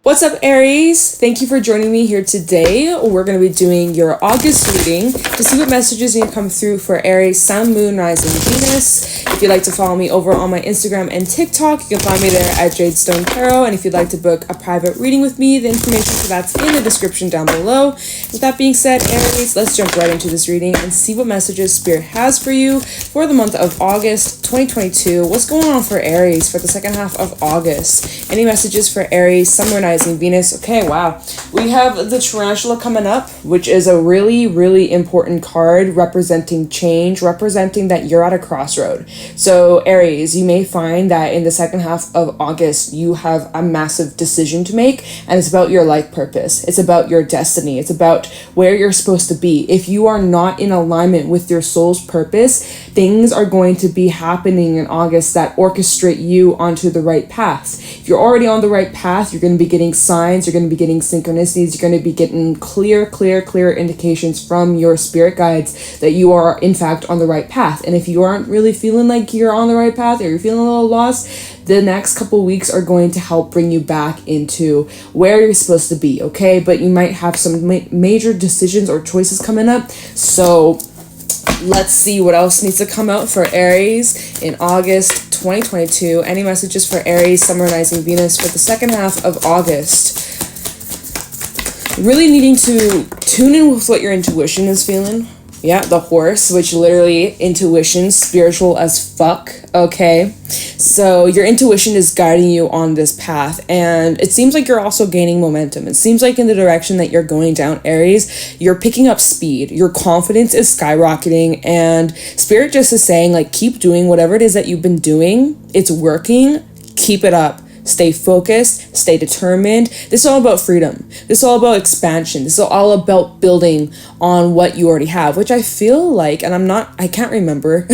What's up, Aries? Thank you for joining me here today. We're going to be doing your August reading to see what messages need to come through for Aries, Sun, Moon, Rising, Venus. If you'd like to follow me over on my Instagram and TikTok, you can find me there at JadeStoneTarot. And if you'd like to book a private reading with me, the information for that's in the description down below. With that being said, Aries, let's jump right into this reading and see what messages Spirit has for you for the month of August 2022. What's going on for Aries for the second half of August? Any messages for Aries, Sun, Moon, Rising, Venus? Okay, wow. We have the Tarantula coming up, which is a really, really important card representing change, representing that you're at a crossroad. So Aries, you may find that in the second half of August, you have a massive decision to make, and it's about your life purpose. It's about your destiny. It's about where you're supposed to be. If you are not in alignment with your soul's purpose, things are going to be happening in August that orchestrate you onto the right path. If you're already on the right path, you're going to be getting signs, you're going to be getting synchronicities, you're going to be getting clear indications from your spirit guides that you are in fact on the right path. And if you aren't really feeling like you're on the right path, or you're feeling a little lost, the next couple weeks are going to help bring you back into where you're supposed to be, okay? But you might have some major decisions or choices coming up, so let's see what else needs to come out for Aries in August 2022. Any messages for Aries, Sun, Rising, Venus for the second half of August? Really needing to tune in with what your intuition is feeling. Yeah, the horse, which literally intuition, spiritual as fuck, okay? So your intuition is guiding you on this path, and it seems like you're also gaining momentum. It seems like in the direction that you're going down, Aries, you're picking up speed. Your confidence is skyrocketing, and Spirit just is saying, like, keep doing whatever it is that you've been doing. It's working. Keep it up. Stay focused, stay determined. This is all about freedom. This is all about expansion. This is all about building on what you already have, which I feel like, and I can't remember,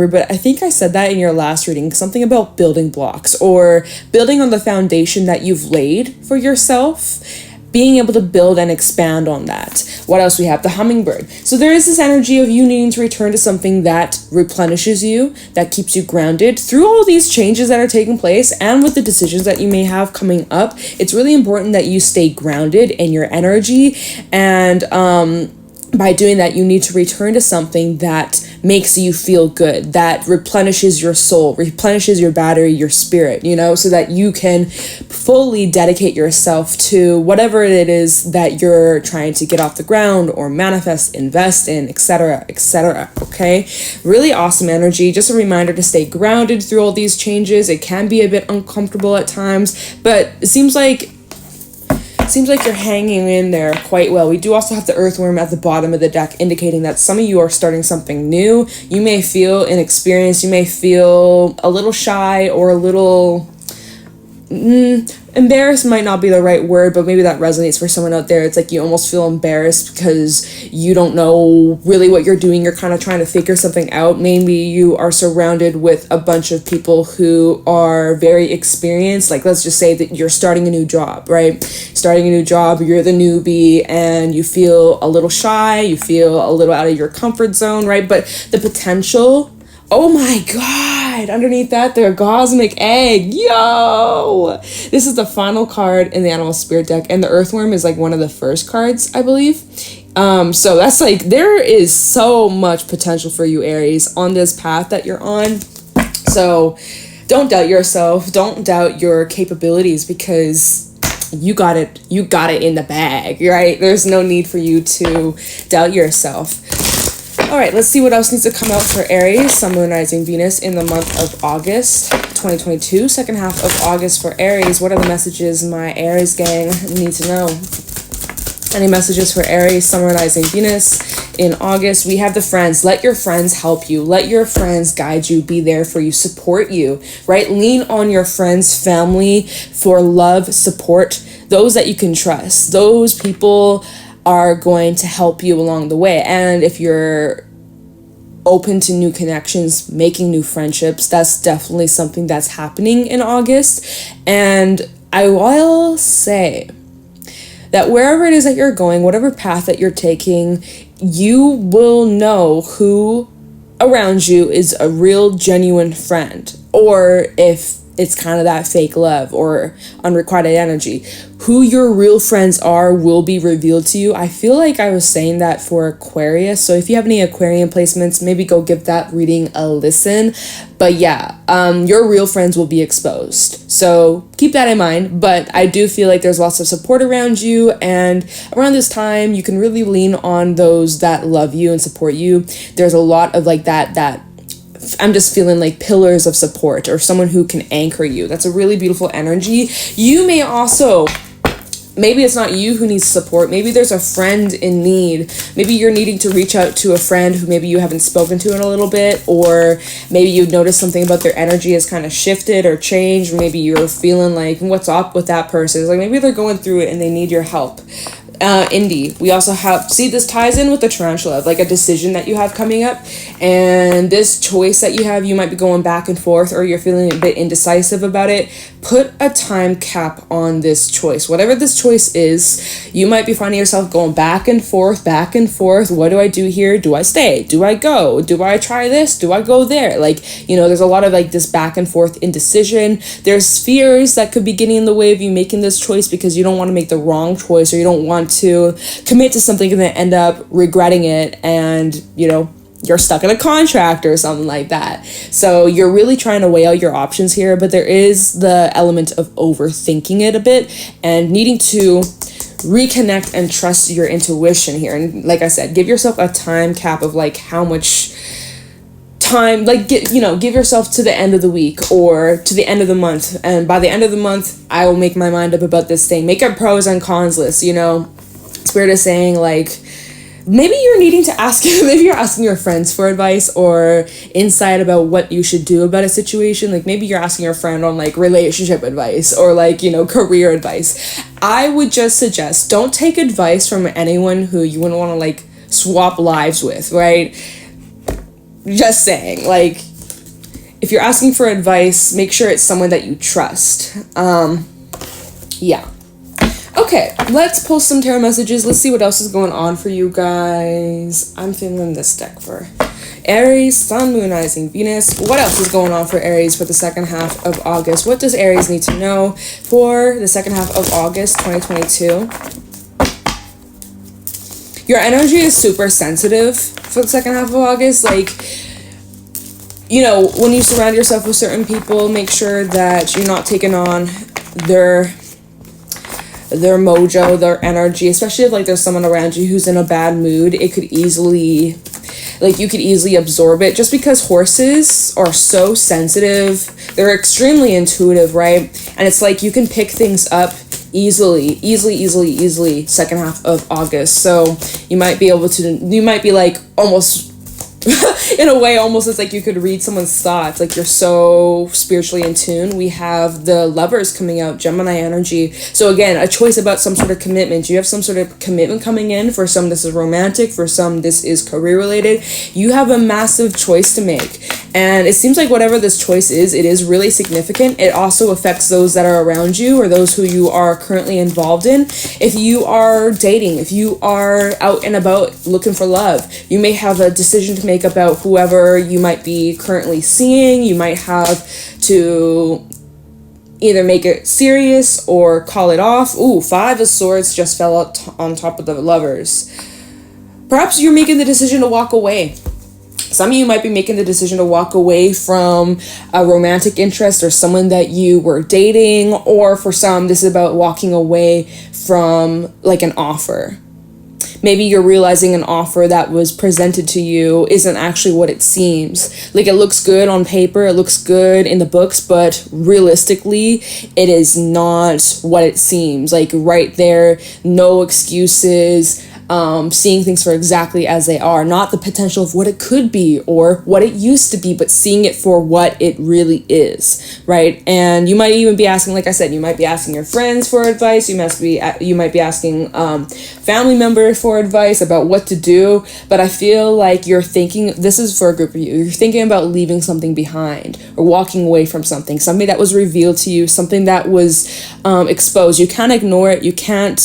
but I think I said that in your last reading, something about building blocks or building on the foundation that you've laid for yourself, being able to build and expand on that. What else we have? The hummingbird. So there is this energy of you needing to return to something that replenishes you, that keeps you grounded through all these changes that are taking place, and with the decisions that you may have coming up. It's really important that you stay grounded in your energy, and by doing that, you need to return to something that makes you feel good, that replenishes your soul, replenishes your battery, your spirit, so that you can fully dedicate yourself to whatever it is that you're trying to get off the ground or manifest, invest in, etc., okay? Really awesome energy. Just a reminder to stay grounded through all these changes. It can be a bit uncomfortable at times, but it seems like you're hanging in there quite well. We do also have the earthworm at the bottom of the deck, indicating that some of you are starting something new. You may feel inexperienced. You may feel a little shy or a little embarrassed might not be the right word, but maybe that resonates for someone out there. It's like you almost feel embarrassed because you don't know really what you're doing. You're kind of trying to figure something out. Maybe you are surrounded with a bunch of people who are very experienced. Like, let's just say that you're starting a new job, right? Starting a new job, you're the newbie, and you feel a little shy, you feel a little out of your comfort zone, right? But the potential, oh my God, underneath that, the cosmic egg. Yo! This is the final card in the Animal Spirit deck, and the earthworm is like one of the first cards, I believe. So that's like, there is so much potential for you, Aries, on this path that you're on. So don't doubt yourself. Don't doubt your capabilities, because you got it in the bag, right? There's no need for you to doubt yourself. All right, let's see what else needs to come out for Aries, Sun, Moon, Rising, Venus in the month of August 2022. Second half of August for Aries. What are the messages my Aries gang need to know? Any messages for Aries, Sun, Rising, Venus in August? We have the friends. Let your friends help you. Let your friends guide you, be there for you, support you, right? Lean on your friends, family for love, support, those that you can trust. Those people are going to help you along the way. And if you're open to new connections, making new friendships, that's definitely something that's happening in August. And I will say that wherever it is that you're going, whatever path that you're taking, you will know who around you is a real genuine friend, or if it's kind of that fake love or unrequited energy. Who your real friends are will be revealed to you. I feel like I was saying that for Aquarius. So if you have any Aquarian placements, maybe go give that reading a listen. But yeah, your real friends will be exposed. So keep that in mind. But I do feel like there's lots of support around you. And around this time, you can really lean on those that love you and support you. There's a lot of like that I'm just feeling like pillars of support or someone who can anchor you. That's a really beautiful energy. You may also, maybe it's not you who needs support. Maybe there's a friend in need. Maybe you're needing to reach out to a friend who maybe you haven't spoken to in a little bit, or maybe you noticed something about their energy has kind of shifted or changed. Maybe you're feeling like, what's up with that person? It's like maybe they're going through it and they need your help. Andi, we also have, see, this ties in with the tarantula, like a decision that you have coming up, and this choice that you have, you might be going back and forth, or you're feeling a bit indecisive about it. Put a time cap on this choice. Whatever this choice is, you might be finding yourself going back and forth. What do I do here? Do I stay? Do I go? Do I try this? Do I go there? Like, you know, there's a lot of like this back and forth indecision. There's fears that could be getting in the way of you making this choice because you don't want to make the wrong choice, or you don't want to commit to something and then end up regretting it, and, you know, you're stuck in a contract or something like that. So you're really trying to weigh out your options here, but there is the element of overthinking it a bit and needing to reconnect and trust your intuition here. And like I said, give yourself a time cap of like how much time, like, give yourself to the end of the week or to the end of the month. And by the end of the month, I will make my mind up about this thing. Make a pros and cons list, you know. Spirit is saying like, maybe you're needing to ask, maybe you're asking your friends for advice or insight about what you should do about a situation. Like maybe you're asking your friend on like relationship advice or like, you know, career advice. I would just suggest don't take advice from anyone who you wouldn't want to like swap lives with, right? Just saying, like, if you're asking for advice, make sure it's someone that you trust. Yeah. Okay, let's post some tarot messages. Let's see what else is going on for you guys. I'm feeling this deck for Aries, Sun, Moon, Rising, Venus. What else is going on for Aries for the second half of August? What does Aries need to know for the second half of August 2022? Your energy is super sensitive for the second half of August. Like, you know, when you surround yourself with certain people, make sure that you're not taking on their mojo, their energy, especially if like there's someone around you who's in a bad mood. It could easily, like, you could easily absorb it, just because horses are so sensitive. They're extremely intuitive, right? And it's like you can pick things up easily second half of August. So you might be like almost in a way, almost it's like you could read someone's thoughts. Like, you're so spiritually in tune. We have the Lovers coming out, Gemini energy. So again, a choice about some sort of commitment. You have some sort of commitment coming in. For some, this is romantic. For some, this is career related. You have a massive choice to make. And it seems like whatever this choice is, it is really significant. It also affects those that are around you or those who you are currently involved in. If you are dating, if you are out and about looking for love, you may have a decision to make about whoever you might be currently seeing. You might have to either make it serious or call it off. Ooh, 5 of Swords just fell out on top of the Lovers. Perhaps you're making the decision to walk away. Some of you might be making the decision to walk away from a romantic interest or someone that you were dating, or for some, this is about walking away from like an offer. Maybe you're realizing an offer that was presented to you isn't actually what it seems. Like, it looks good on paper, it looks good in the books, but realistically, it is not what it seems. Like, right there, no excuses. Seeing things for exactly as they are, not the potential of what it could be or what it used to be, but seeing it for what it really is, right? And you might even be asking, like I said, you might be asking your friends for advice. You might be asking family members for advice about what to do. But I feel like you're thinking, this is for a group of you, you're thinking about leaving something behind or walking away from something that was revealed to you, something that was exposed. You can't ignore it. You can't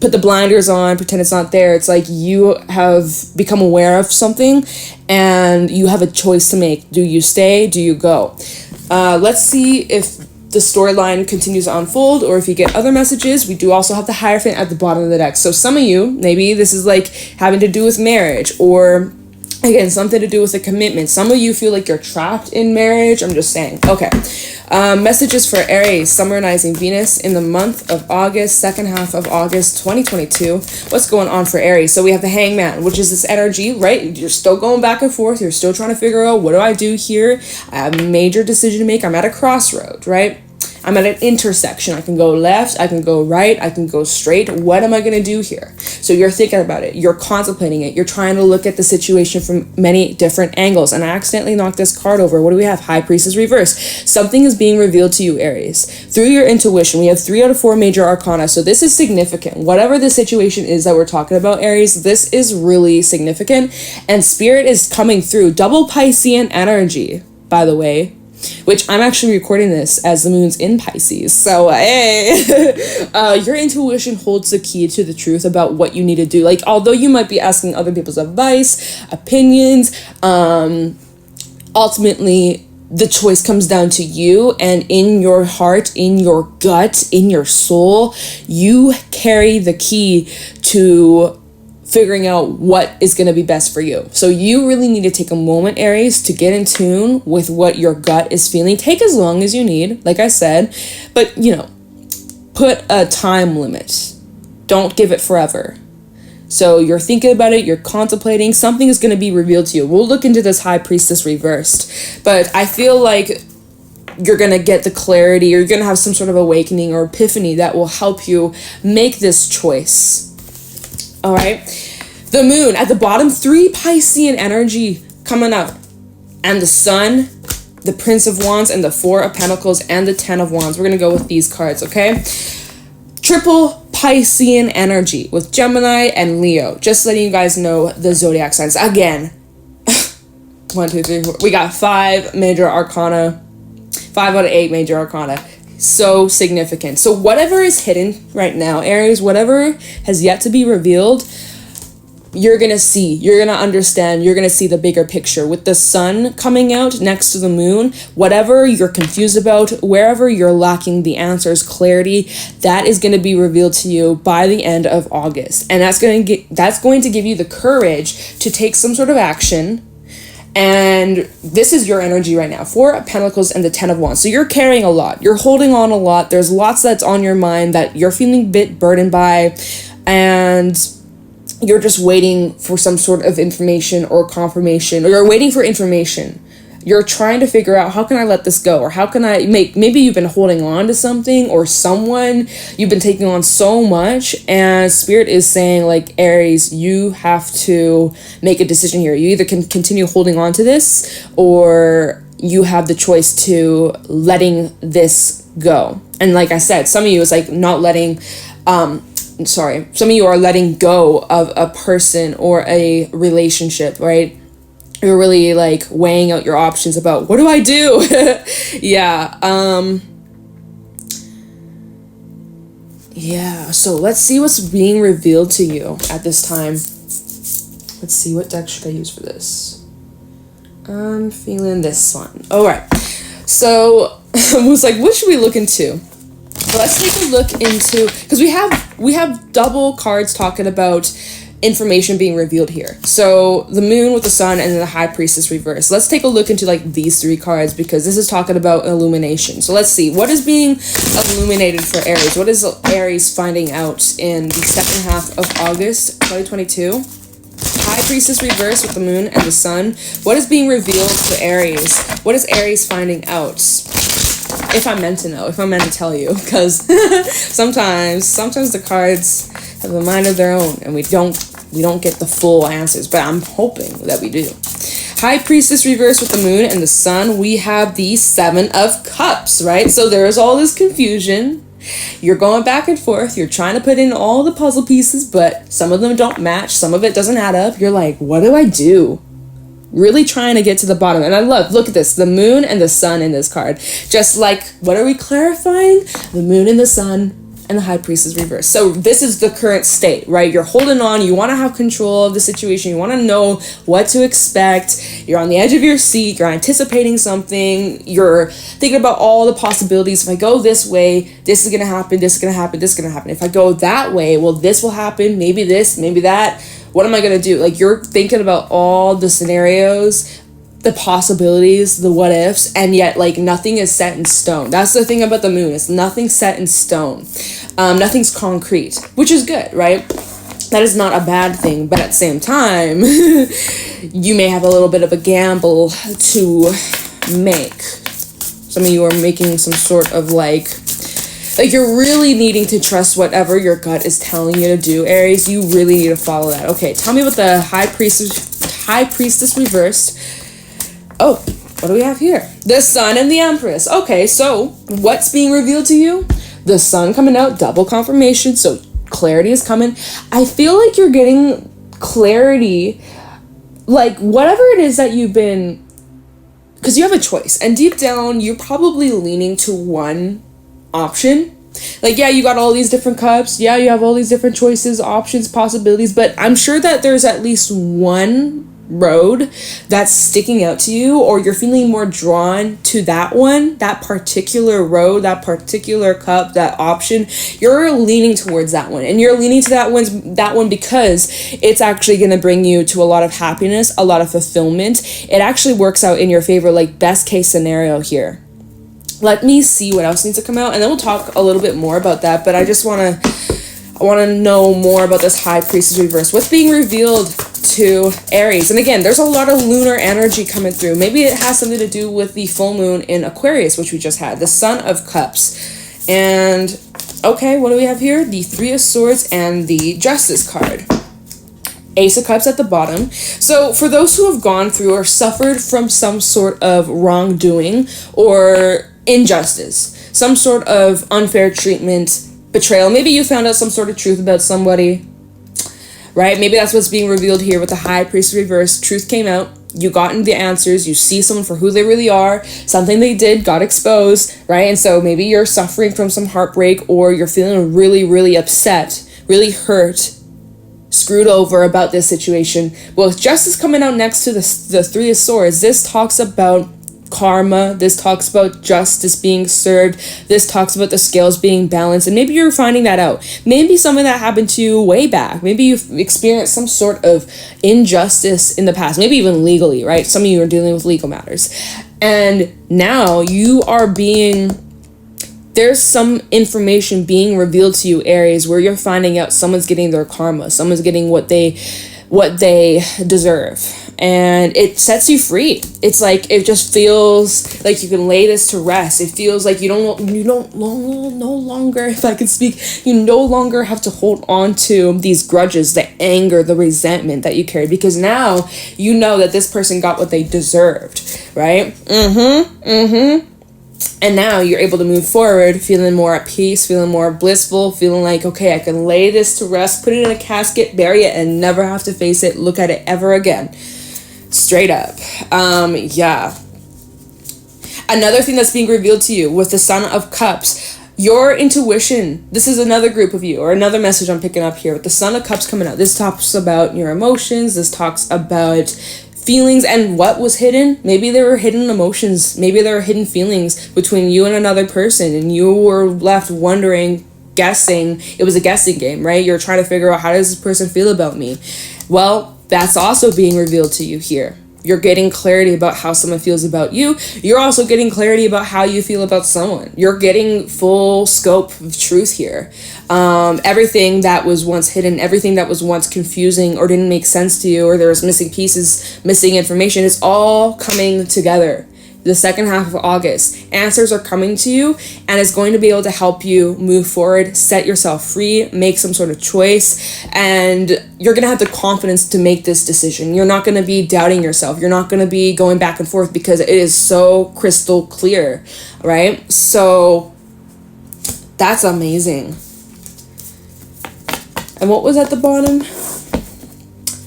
put the blinders on, pretend it's not there. It's like you have become aware of something and you have a choice to make. Do you stay? Do you go? Let's see if the storyline continues to unfold, or if you get other messages, we do also have the Hierophant at the bottom of the deck. So some of you, maybe this is like having to do with marriage, or again, something to do with a commitment. Some of you feel like you're trapped in marriage. I'm just saying. Okay. Messages for Aries, summarizing Venus in the month of August, second half of August 2022. What's going on for Aries? So we have the Hangman, which is this energy, right? You're still going back and forth. You're still trying to figure out, what do I do here? I have a major decision to make. I'm at a crossroad, right? I'm at an intersection. I can go left, I can go right, I can go straight. What am I going to do here? So you're thinking about it. You're contemplating it. You're trying to look at the situation from many different angles. And I accidentally knocked this card over. What do we have? High Priestess reverse. Something is being revealed to you, Aries. Through your intuition, we have 3 out of 4 major arcana. So this is significant. Whatever the situation is that we're talking about, Aries, this is really significant. And Spirit is coming through. Double Piscean energy, by the way. Which I'm actually recording this as the moon's in Pisces. So, hey, your intuition holds the key to the truth about what you need to do. Like, although you might be asking other people's advice, opinions, ultimately, the choice comes down to you, and in your heart, in your gut, in your soul, you carry the key to figuring out what is going to be best for you. So you really need to take a moment, Aries, to get in tune with what your gut is feeling. Take as long as you need, like I said, but, put a time limit. Don't give it forever. So you're thinking about it, you're contemplating, something is going to be revealed to you. We'll look into this High Priestess reversed, but I feel like you're going to get the clarity, or you're going to have some sort of awakening or epiphany that will help you make this choice. All right, the moon at the bottom, 3 Piscean energy coming out, and the sun, the Prince of Wands, and the 4 of Pentacles, and the 10 of Wands. We're gonna go with these cards, okay? Triple Piscean energy with Gemini and Leo. Just letting you guys know the zodiac signs again. 1, 2, 3, 4. We got 5 major arcana, 5 out of 8 major arcana. So significant. So whatever is hidden right now, Aries, whatever has yet to be revealed, you're gonna see, you're gonna understand, you're gonna see the bigger picture. With the sun coming out next to the moon, whatever you're confused about, wherever you're lacking the answers, clarity, that is gonna be revealed to you by the end of August. And that's going to give you the courage to take some sort of action. And this is your energy right now. 4 of Pentacles and the 10 of Wands. So you're carrying a lot. You're holding on a lot. There's lots that's on your mind that you're feeling a bit burdened by. And you're just waiting for some sort of information or confirmation. Or you're waiting for information. You're trying to figure out, how can I let this go? Or how can I maybe you've been holding on to something or someone. You've been taking on so much. And Spirit is saying, like, Aries, you have to make a decision here. You either can continue holding on to this, or you have the choice to letting this go. And like I said, some of you is like not letting, some of you are letting go of a person or a relationship, right? You're really like weighing out your options about, what do I do? Yeah. Yeah. So let's see what's being revealed to you at this time. Let's see, what deck should I use for this? I'm feeling this one. All right. So I was like, what should we look into? So let's take a look into, because we have double cards talking about information being revealed here. So the moon with the sun and then the High Priestess reverse. Let's take a look into like these 3 cards, because this is talking about illumination. So let's see, what is being illuminated for Aries? What is Aries finding out in the second half of August 2022? High Priestess reverse with the moon and the sun. What is being revealed to Aries? What is Aries finding out? If I'm meant to know, if I'm meant to tell you, because sometimes the cards have a mind of their own, and we don't get the full answers, but I'm hoping that we do. High Priestess reverse with the moon and the sun. We have the 7 of Cups, right? So there's all this confusion. You're going back and forth. You're trying to put in all the puzzle pieces, but some of them don't match. Some of it doesn't add up. You're like, what do I do? Really trying to get to the bottom. And I look at this, the moon and the sun in this card. Just like, what are we clarifying? The moon and the sun and the High Priestess reverse. So this is the current state, right? You're holding on. You want to have control of the situation. You want to know what to expect. You're on the edge of your seat. You're anticipating something. You're thinking about all the possibilities. If I go this way, this is going to happen. This is going to happen. This is going to happen. If I go that way, well, this will happen. Maybe this, maybe that. What am I going to do? Like, you're thinking about all the scenarios, the possibilities, the what ifs, and yet like nothing is set in stone. That's the thing about the moon. It's nothing set in stone. Nothing's concrete, which is good, right? That is not a bad thing, but at the same time, you may have a little bit of a gamble to make. Some of you are making some sort of like you're really needing to trust whatever your gut is telling you to do, Aries. You really need to follow that. Okay, tell me about the High Priestess reversed. Oh, what do we have here? The Sun and the Empress. Okay, so what's being revealed to you? The Sun coming out, double confirmation, so clarity is coming. I feel like you're getting clarity, like whatever it is that you've been, because you have a choice, and deep down, you're probably leaning to one option. Like, yeah, you got all these different cups. Yeah, you have all these different choices, options, possibilities, but I'm sure that there's at least one road that's sticking out to you, or you're feeling more drawn to that one, that particular road, that particular cup, that option. You're leaning towards that one, and you're leaning to that one because it's actually going to bring you to a lot of happiness, a lot of fulfillment. It actually works out in your favor, like best case scenario here. Let me see what else needs to come out, and then we'll talk a little bit more about that. But I just want to know more about this High Priestess reverse. What's being revealed to Aries? And again, there's a lot of lunar energy coming through. Maybe it has something to do with the full moon in Aquarius, which we just had. The Son of Cups. And, okay, what do we have here? The Three of Swords and the Justice card. Ace of Cups at the bottom. So for those who have gone through or suffered from some sort of wrongdoing or injustice, some sort of unfair treatment, betrayal, maybe you found out some sort of truth about somebody, right? Maybe that's what's being revealed here with the High Priest reverse. Truth came out. You gotten the answers. You see someone for who they really are. Something they did got exposed, right? And so maybe you're suffering from some heartbreak, or you're feeling really, really upset, really hurt, screwed over about this situation. Well, with Justice coming out next to the Three of Swords, this talks about karma. This talks about justice being served. This talks about the scales being balanced. And maybe you're finding that out. Maybe something that happened to you way back. Maybe you've experienced some sort of injustice in the past. Maybe even legally, right? Some of you are dealing with legal matters. And now you are there's some information being revealed to you, Aries, where you're finding out someone's getting their karma. Someone's getting what they deserve. And it sets you free. It's like, it just feels like you can lay this to rest. It feels like you no longer, if I could speak, you no longer have to hold on to these grudges, the anger, the resentment that you carried, because now you know that this person got what they deserved, right? And now you're able to move forward, feeling more at peace, feeling more blissful, feeling like, okay, I can lay this to rest, put it in a casket, bury it, and never have to face it, look at it ever again. Straight up. Yeah. Another thing that's being revealed to you with the Son of Cups, your intuition. This is another group of you, or another message I'm picking up here with the Son of Cups coming out. This talks about your emotions. This talks about feelings and what was hidden. Maybe there were hidden emotions. Maybe there were hidden feelings between you and another person, and you were left wondering, guessing. It was a guessing game, right? You're trying to figure out, how does this person feel about me? Well, that's also being revealed to you here. You're getting clarity about how someone feels about you. You're also getting clarity about how you feel about someone. You're getting full scope of truth here. Everything that was once hidden, everything that was once confusing or didn't make sense to you, or there was missing pieces, missing information, is all coming together. The second half of August, answers are coming to you, and it's going to be able to help you move forward, set yourself free, make some sort of choice, and you're going to have the confidence to make this decision. You're not going to be doubting yourself. You're not going to be going back and forth, because it is so crystal clear, right? So that's amazing. And what was at the bottom?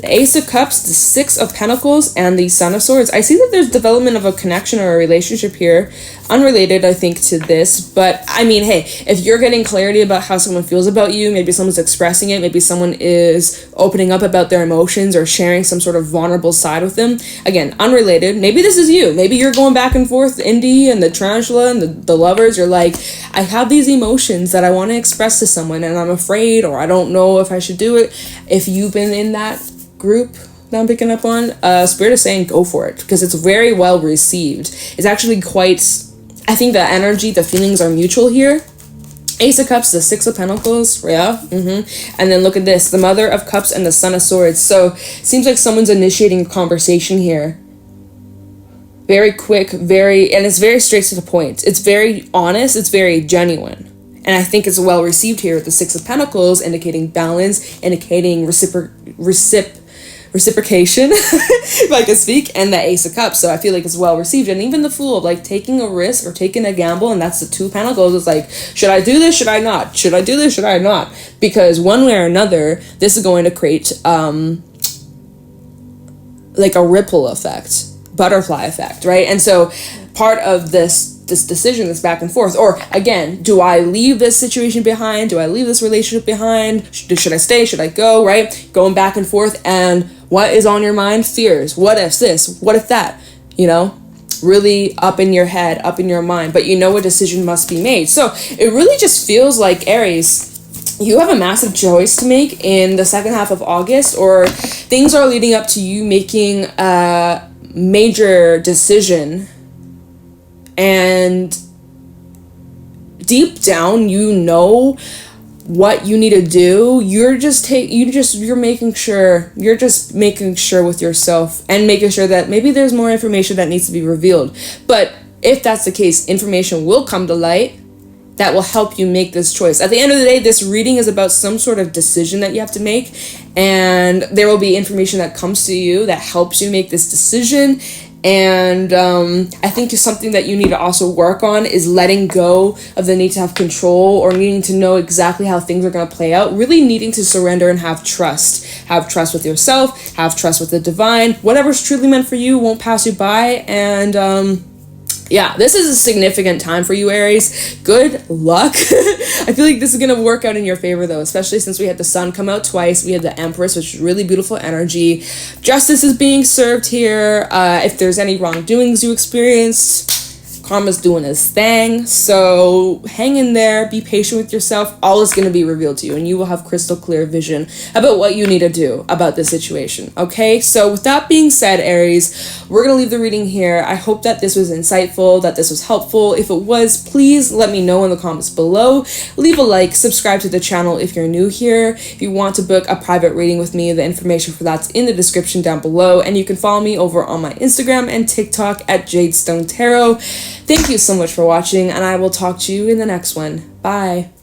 the Ace of Cups, the Six of Pentacles, and the Son of Swords. I see that there's development of a connection or a relationship here, unrelated, I think, to this. But I mean, hey, if you're getting clarity about how someone feels about you, maybe someone's expressing it, maybe someone is opening up about their emotions or sharing some sort of vulnerable side with them. Again, unrelated. Maybe this is you. Maybe you're going back and forth, Andi and the tarantula and the lovers. You're like, I have these emotions that I want to express to someone and I'm afraid, or I don't know if I should do it. If you've been in that group that I'm picking up on, Spirit is saying go for it, because it's very well received. It's actually quite, I think the energy, the feelings are mutual here. Ace of Cups, the Six of Pentacles, yeah, and then look at this, the Mother of Cups and the Son of Swords. So seems like someone's initiating a conversation here. Very quick, and it's very straight to the point. It's very honest, it's very genuine. And I think it's well received here with the Six of Pentacles, indicating balance, indicating reciprocation, if I can speak, and the Ace of Cups. So I feel like it's well received. And even the Fool, like taking a risk or taking a gamble, and that's the Two of Pentacles. It's like, should I do this? Should I not? Should I do this? Should I not? Because one way or another, this is going to create like a ripple effect, butterfly effect, right? And so part of this decision, this back and forth, or again, do I leave this situation behind? Do I leave this relationship behind? Should I stay? Should I go? Right? Going back and forth. And what is on your mind? Fears. What if this? What if that? You know, really up in your head, up in your mind, but you know a decision must be made. So it really just feels like, Aries, you have a massive choice to make in the second half of August, or things are leading up to you making a major decision. And deep down, you know what you need to do. You're just making sure with yourself and making sure that maybe there's more information that needs to be revealed. But if that's the case, information will come to light that will help you make this choice. At the end of the day, this reading is about some sort of decision that you have to make, and there will be information that comes to you that helps you make this decision. And I think something that you need to also work on is letting go of the need to have control or needing to know exactly how things are going to play out. Really needing to surrender and have trust. Have trust with yourself. Have trust with the divine. Whatever's truly meant for you won't pass you by. And yeah, this is a significant time for you, Aries. Good luck. I feel like this is going to work out in your favor, though, especially since we had the Sun come out twice. We had the Empress, which is really beautiful energy. Justice is being served here. If there's any wrongdoings you experienced, karma's doing its thing. So hang in there. Be patient with yourself. All is going to be revealed to you, and you will have crystal clear vision about what you need to do about this situation. Okay? So with that being said, Aries, we're going to leave the reading here. I hope that this was insightful, that this was helpful. If it was, please let me know in the comments below. Leave a like, subscribe to the channel if you're new here. If you want to book a private reading with me, the information for that's in the description down below. And you can follow me over on my Instagram and TikTok at JadeStoneTarot. Thank you so much for watching, and I will talk to you in the next one. Bye.